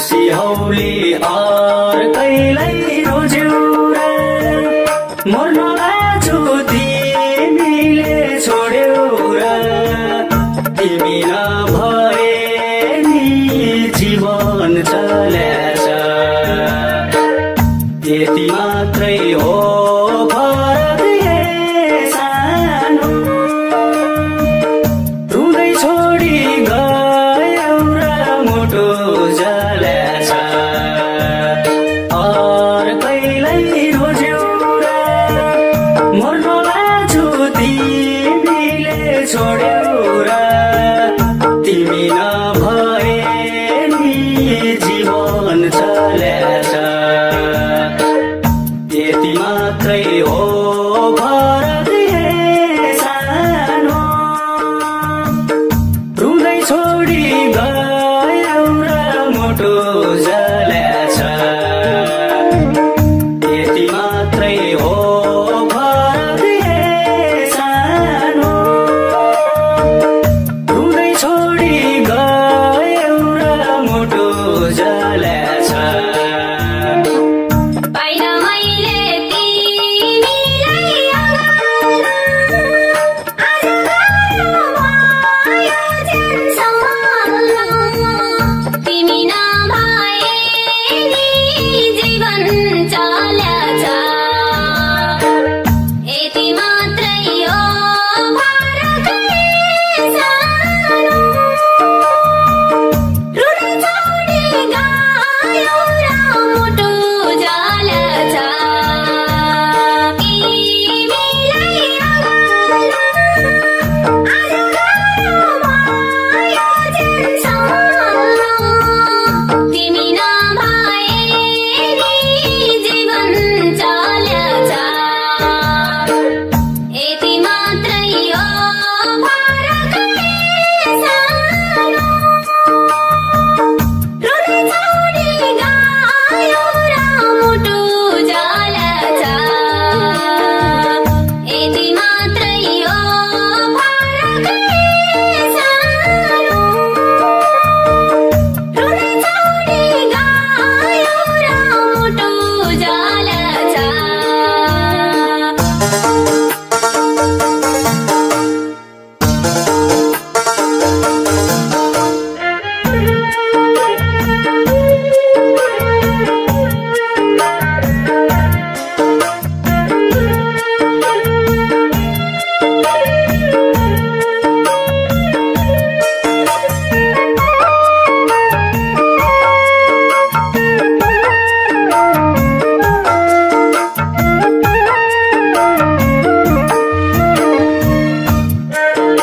सिहौली अर्कैलाई रोज्यौ र मर्न लाजो तिमीले छोड्यौ र तिमी नभए नि जीवन चलेछ यति मात्रै हो फरक सानो रुँदै छोडी गयौ र मुटु जलेछ अर्कैलाई रोज्यौ र मर्न लाजो तिमीले छोड्यौ र तिमी नभए नि जीवन चलेछ यति मात्रै हो फरक सानो रुँदै छोडी गयौ र मुटु जलेछ यति मात्रै हो फरक सानो रुँदै छोडी गयौ र मुटु जलेछ Yo